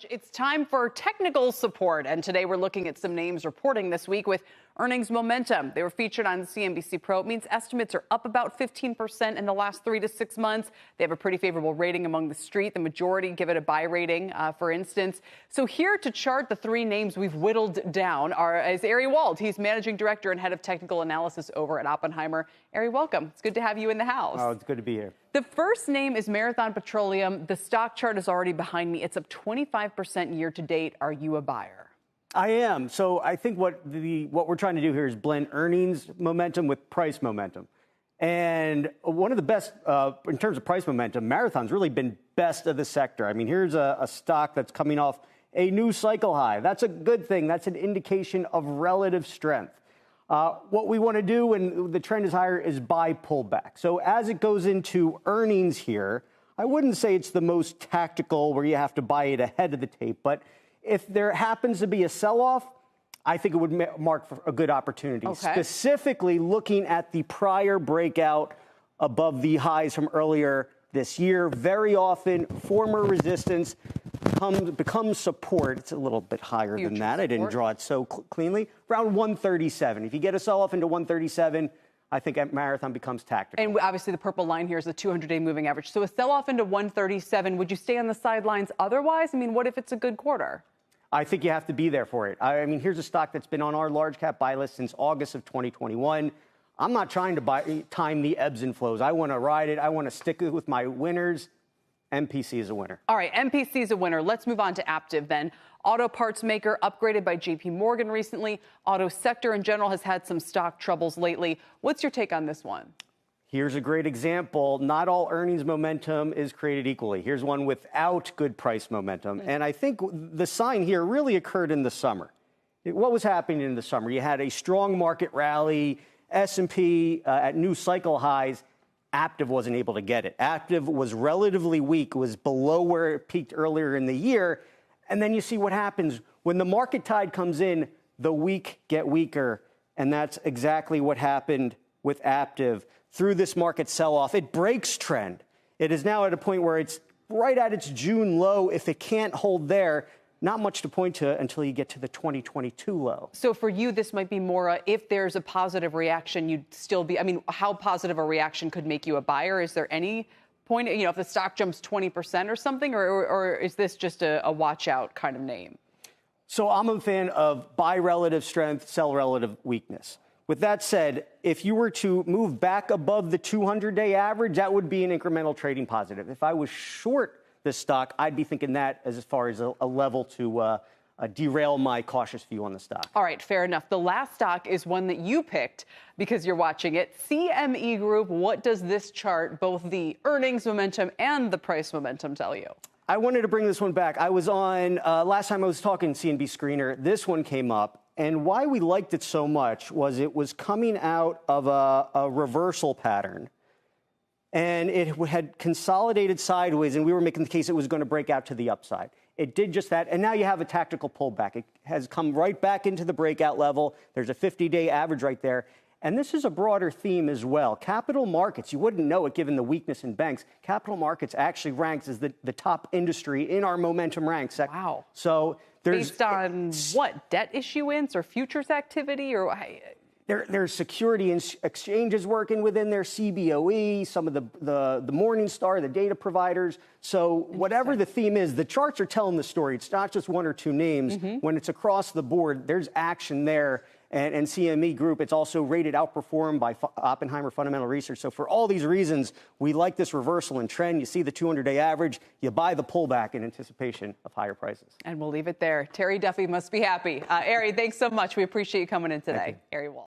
It's time for technical support, and today we're looking at some names reporting this week with earnings momentum. They were featured on CNBC Pro. It means estimates are up about 15% in the last 3 to 6 months. They have a pretty favorable rating among the street. The majority give it a buy rating, for instance. So here to chart the 3 names we've whittled down is Ari Wald. He's managing director and head of technical analysis over at Oppenheimer. Ari, welcome. It's good to have you in the house. Oh, it's good to be here. The first name is Marathon Petroleum. The stock chart is already behind me. It's up 25% year to date. Are you a buyer? I am. So I think what we're trying to do here is blend earnings momentum with price momentum. And one of the best, in terms of price momentum, Marathon's really been best of the sector. I mean, here's a stock that's coming off a new cycle high. That's a good thing. That's an indication of relative strength. What we want to do when the trend is higher is buy pullback. So as it goes into earnings here, I wouldn't say it's the most tactical where you have to buy it ahead of the tape, but if there happens to be a sell-off, I think it would mark for a good opportunity. Okay. Specifically looking at the prior breakout above the highs from earlier this year. Very often, former resistance becomes support. It's a little bit higher than that. I didn't draw it so cleanly. Around 137. If you get a sell-off into 137, I think Marathon becomes tactical. And obviously the purple line here is the 200-day moving average. So a sell-off into 137, would you stay on the sidelines otherwise? I mean, what if it's a good quarter? I think you have to be there for it. I mean, here's a stock that's been on our large cap buy list since August of 2021. I'm not trying to time the ebbs and flows. I want to ride it. I want to stick with my winners. MPC is a winner. All right, MPC is a winner. Let's move on to Aptiv then. Auto parts maker upgraded by JP Morgan recently. Auto sector in general has had some stock troubles lately. What's your take on this one? Here's a great example. Not all earnings momentum is created equally. Here's one without good price momentum. And I think the sign here really occurred in the summer. What was happening in the summer? You had a strong market rally, S&P at new cycle highs. Aptiv wasn't able to get it. Aptiv was relatively weak, was below where it peaked earlier in the year. And then you see what happens. When the market tide comes in, the weak get weaker. And that's exactly what happened with Aptiv. Through this market sell-off, it breaks trend. It is now at a point where it's right at its June low. If it can't hold there, not much to point to until you get to the 2022 low. So for you, this might be more if there's a positive reaction, you'd still be, I mean, how positive a reaction could make you a buyer? Is there any point, you know, if the stock jumps 20% or something, or is this just a watch out kind of name? So I'm a fan of buy relative strength, sell relative weakness. With that said, if you were to move back above the 200-day average, that would be an incremental trading positive. If I was short this stock, I'd be thinking that as far as a level to derail my cautious view on the stock. All right, fair enough. The last stock is one that you picked because you're watching it. CME Group, what does this chart, both the earnings momentum and the price momentum, tell you? I wanted to bring this one back. I was on, last time I was talking CNBC Screener, this one came up. And why we liked it so much was it was coming out of a reversal pattern. And it had consolidated sideways, and we were making the case it was going to break out to the upside. It did just that, and now you have a tactical pullback. It has come right back into the breakout level. There's a 50-day average right there. And this is a broader theme as well. Capital markets, you wouldn't know it given the weakness in banks. Capital markets actually ranks as the top industry in our momentum ranks. Wow. So based on what? Debt issuance or futures activity? Or there's security exchanges working within their CBOE, some of the Morningstar, the data providers. So whatever the theme is, the charts are telling the story. It's not just one or two names. When it's across the board, there's action there. And CME Group, it's also rated outperformed by Oppenheimer Fundamental Research. So for all these reasons, we like this reversal in trend. You see the 200-day average. You buy the pullback in anticipation of higher prices. And we'll leave it there. Terry Duffy must be happy. Ari, thanks so much. We appreciate you coming in today. Ari Wald.